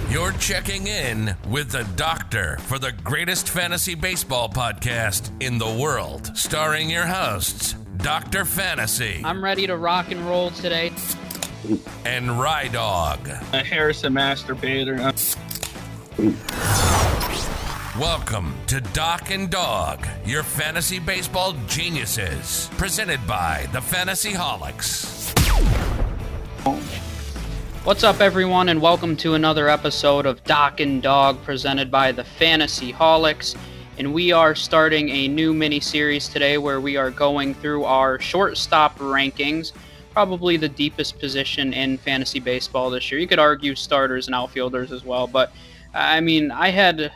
You're checking in with the doctor for the greatest fantasy baseball podcast in the world, starring your hosts, Dr. Fantasy. I'm ready to rock and roll today. And Rydawg. Harrison Masturbator. Welcome to Doc and Dog, your fantasy baseball geniuses, presented by the Fantasyholics. What's up, everyone, and welcome to another episode of Doc and Dog, presented by the Fantasyholics. And we are starting a new mini-series today where we are going through our shortstop rankings, probably the deepest position in fantasy baseball this year. You could argue starters and outfielders as well, but I mean, I had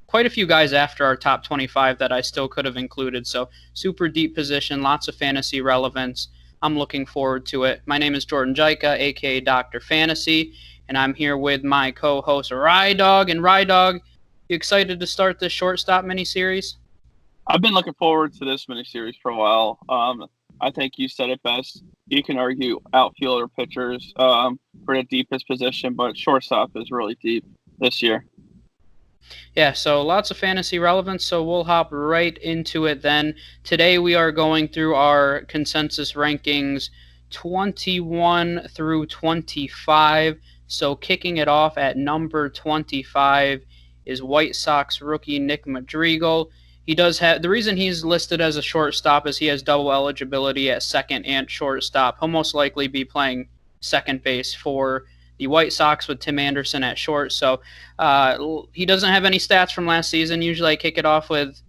quite a few guys after our top 25 that I still could have included, so super deep position, lots of fantasy relevance. I'm looking forward to it. My name is Jordan Jaika, aka Dr. Fantasy, and I'm here with my co-host Rydawg. And Rydawg, you excited to start this shortstop mini-series? I've been looking forward to this mini-series for a while. I think you said it best. You can argue outfielder pitchers for the deepest position, but shortstop is really deep this year. Yeah, so lots of fantasy relevance, so we'll hop right into it then. Today we are going through our consensus rankings 21 through 25. So kicking it off at number 25 is White Sox rookie Nick Madrigal. He does have, the reason he's listed as a shortstop is he has double eligibility at second and shortstop. He'll most likely be playing second base for the White Sox with Tim Anderson at short. So he doesn't have any stats from last season. Usually I kick it off with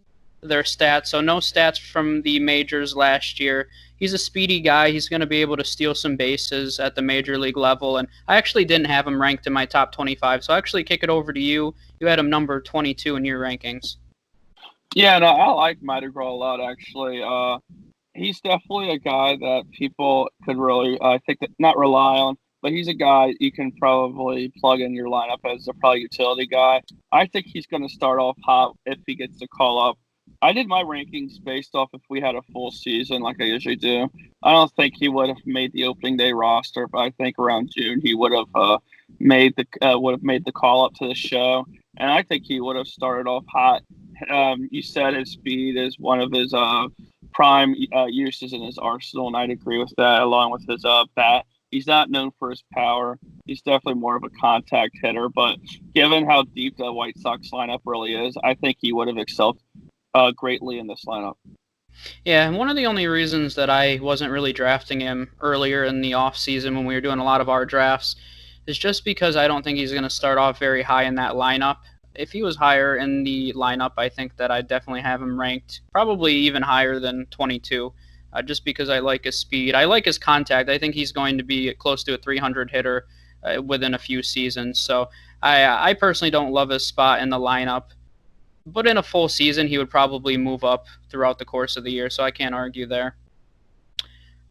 their stats. So no stats from the majors last year. He's a speedy guy. He's going to be able to steal some bases at the major league level. And I actually didn't have him ranked in my top 25. So I'll actually kick it over to you. You had him number 22 in your rankings. Yeah, no, I like Madrigal a lot, actually. He's definitely a guy that people could really, not rely on. But he's a guy you can probably plug in your lineup as a probably utility guy. I think he's going to start off hot if he gets the call up. I did my rankings based off if we had a full season like I usually do. I don't think he would have made the opening day roster, but I think around June he would have made the call up to the show, and I think he would have started off hot. You said his speed is one of his prime uses in his arsenal, and I'd agree with that, along with his bat. He's not known for his power. He's definitely more of a contact hitter. But given how deep the White Sox lineup really is, I think he would have excelled greatly in this lineup. Yeah, and one of the only reasons that I wasn't really drafting him earlier in the offseason when we were doing a lot of our drafts is just because I don't think he's going to start off very high in that lineup. If he was higher in the lineup, I think that I'd definitely have him ranked probably even higher than 22. Just because I like his speed. I like his contact. I think he's going to be close to a 300 hitter within a few seasons. So I personally don't love his spot in the lineup. But in a full season, he would probably move up throughout the course of the year, so I can't argue there.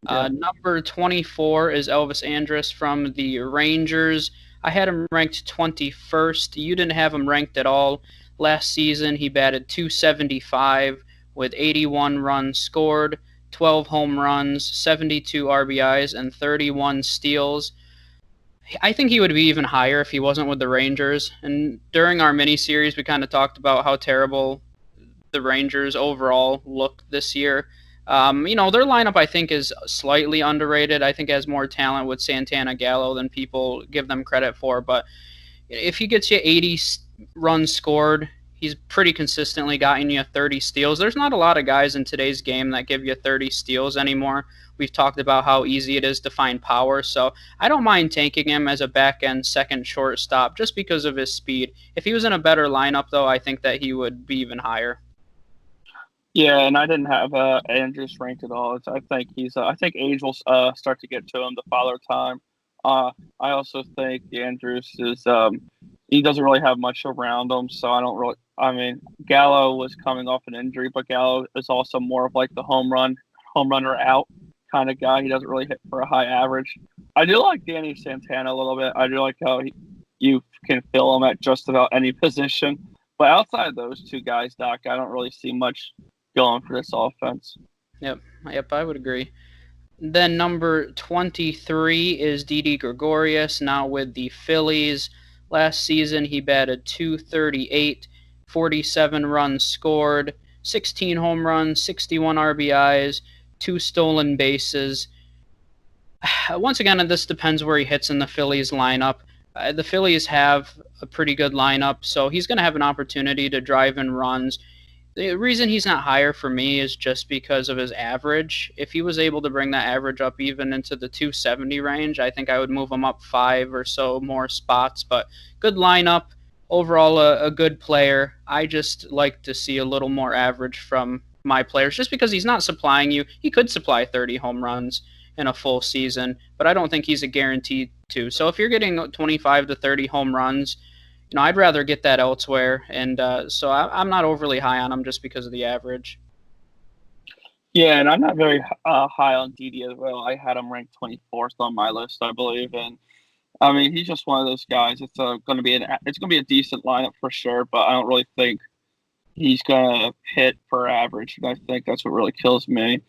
Yeah. Number 24 is Elvis Andrus from the Rangers. I had him ranked 21st. You didn't have him ranked at all. Last season, he batted .275 with 81 runs scored, 12 home runs, 72 RBIs, and 31 steals. I think he would be even higher if he wasn't with the Rangers. And during our mini-series, we kind of talked about how terrible the Rangers overall looked this year. Their lineup, I think, is slightly underrated. I think it has more talent with Santana Gallo than people give them credit for. But if he gets you 80 runs scored, he's pretty consistently gotten you 30 steals. There's not a lot of guys in today's game that give you 30 steals anymore. We've talked about how easy it is to find power, so I don't mind taking him as a back-end second shortstop just because of his speed. If he was in a better lineup, though, I think that he would be even higher. Yeah, and I didn't have Andrus ranked at all. I think age will start to get to him the father time. I also think Andrus is he doesn't really have much around him, so Gallo was coming off an injury, but Gallo is also more of like the home runner out kind of guy. He doesn't really hit for a high average. I do like Danny Santana a little bit. I do like how you can fill him at just about any position. But outside of those two guys, Doc, I don't really see much going for this offense. Yep, I would agree. Then number 23 is Didi Gregorius, now with the Phillies. Last season, he batted .238, 47 runs scored, 16 home runs, 61 RBIs, 2 stolen bases. Once again, this depends where he hits in the Phillies lineup. The Phillies have a pretty good lineup, so he's going to have an opportunity to drive in runs. The reason he's not higher for me is just because of his average. If he was able to bring that average up even into the 270 range, I think I would move him up 5 or so more spots. But good lineup, overall a good player. I just like to see a little more average from my players just because he's not supplying you. He could supply 30 home runs in a full season, but I don't think he's a guarantee to. So if you're getting 25 to 30 home runs, I'd rather get that elsewhere, and so I'm not overly high on him just because of the average. Yeah, and I'm not very high on Didi as well. I had him ranked 24th on my list, I believe, and I mean he's just one of those guys. It's going to be a decent lineup for sure, but I don't really think he's going to hit for average, and I think that's what really kills me.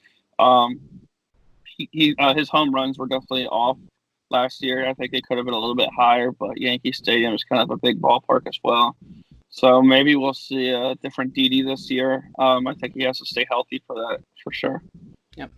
His home runs were definitely off last year. I think they could have been a little bit higher, but Yankee Stadium is kind of a big ballpark as well. So maybe we'll see a different Didi this year. I think he has to stay healthy for that, for sure. Yep.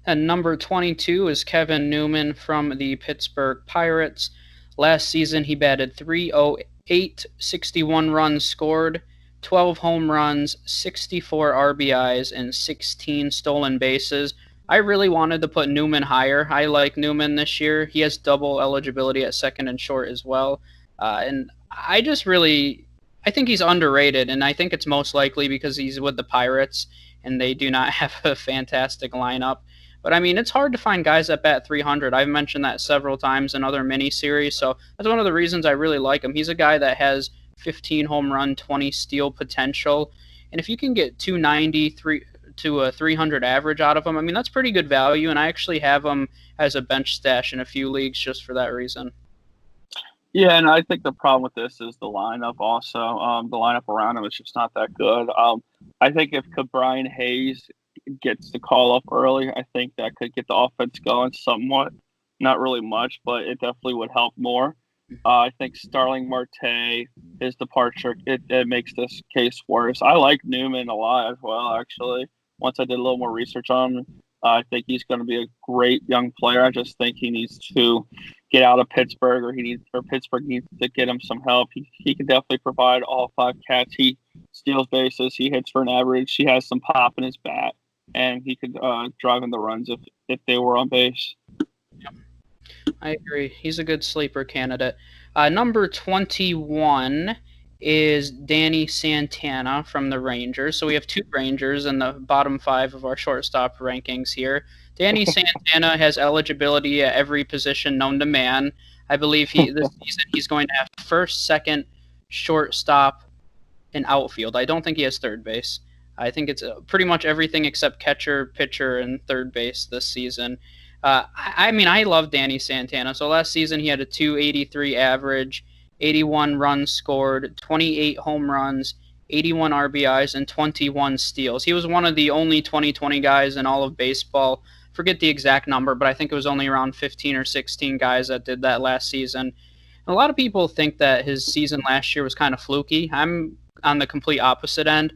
And number 22 is Kevin Newman from the Pittsburgh Pirates. Last season, he batted .308, 61 runs scored, 12 home runs, 64 RBIs, and 16 stolen bases. I really wanted to put Newman higher. I like Newman this year. He has double eligibility at second and short as well. And I think he's underrated, and I think it's most likely because he's with the Pirates, and they do not have a fantastic lineup. But, I mean, it's hard to find guys that bat 300. I've mentioned that several times in other mini-series, so that's one of the reasons I really like him. He's a guy that has 15 home run, 20 steal potential, and if you can get 293 to a 300 average out of him, I mean, that's pretty good value, and I actually have him as a bench stash in a few leagues just for that reason. Yeah, and I think the problem with this is the lineup also. The lineup around him is just not that good. I think if Brian Hayes gets the call up early, I think that could get the offense going somewhat. Not really much, but it definitely would help more. I think Starling Marte, his departure, it makes this case worse. I like Newman a lot as well, actually. Once I did a little more research on him, I think he's going to be a great young player. I just think he needs to get out of Pittsburgh, or Pittsburgh needs to get him some help. He can definitely provide all 5 catch. He steals bases. He hits for an average. He has some pop in his bat, and he could drive in the runs if they were on base. Yep. I agree. He's a good sleeper candidate. Number 21 is Danny Santana from the Rangers. So we have 2 Rangers in the bottom 5 of our shortstop rankings here. Danny Santana has eligibility at every position known to man. I believe this season he's going to have first, second, shortstop, and outfield. I don't think he has third base. I think it's pretty much everything except catcher, pitcher, and third base this season. I mean, I love Danny Santana. So last season he had a .283 average, 81 runs scored, 28 home runs, 81 RBIs, and 21 steals. He was one of the only 2020 guys in all of baseball. Forget the exact number, but I think it was only around 15 or 16 guys that did that last season. And a lot of people think that his season last year was kind of fluky. I'm on the complete opposite end.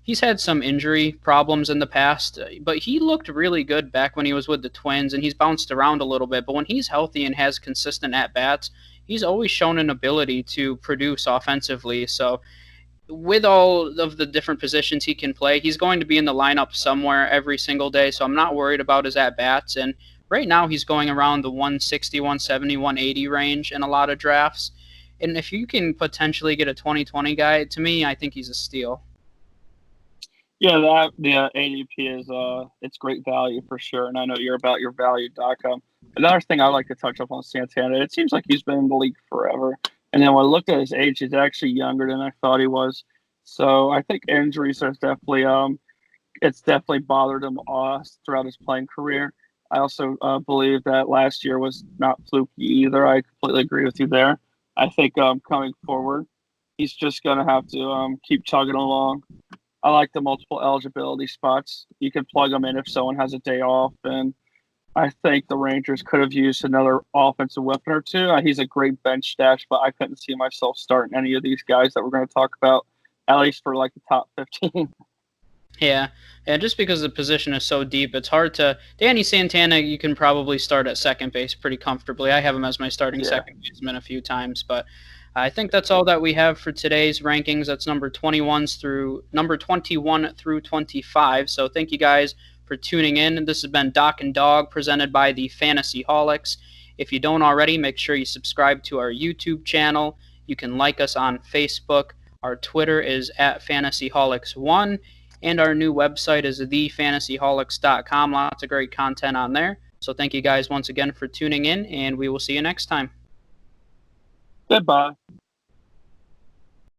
He's had some injury problems in the past, but he looked really good back when he was with the Twins, and he's bounced around a little bit. But when he's healthy and has consistent at-bats, he's always shown an ability to produce offensively. So with all of the different positions he can play, he's going to be in the lineup somewhere every single day, so I'm not worried about his at-bats. And right now he's going around the 160, 170, 180 range in a lot of drafts. And if you can potentially get a 2020 guy, to me, I think he's a steal. Yeah, the ADP is it's great value for sure, and I know you're about your value, Doc. Another thing I like to touch up on Santana, it seems like he's been in the league forever, and then when I looked at his age, he's actually younger than I thought he was. So I think injuries are definitely it's definitely bothered him throughout his playing career. I also believe that last year was not fluky either. I completely agree with you there. I think coming forward, he's just going to have to keep chugging along. I like the multiple eligibility spots. You can plug them in if someone has a day off, and I think the Rangers could have used another offensive weapon or two. He's a great bench stash, but I couldn't see myself starting any of these guys that we're going to talk about, at least for like the top 15. Yeah, just because the position is so deep, it's hard to. Danny Santana, you can probably start at second base pretty comfortably. I have him as my starting second baseman a few times, but I think that's all that we have for today's rankings. That's number 21 through 25. So thank you guys for tuning in. This has been Doc and Dog presented by the Fantasy Holics. If you don't already, make sure you subscribe to our YouTube channel. You can like us on Facebook. Our Twitter is at FantasyHolics1. And our new website is thefantasyholics.com. Lots of great content on there. So thank you guys once again for tuning in, and we will see you next time. Goodbye.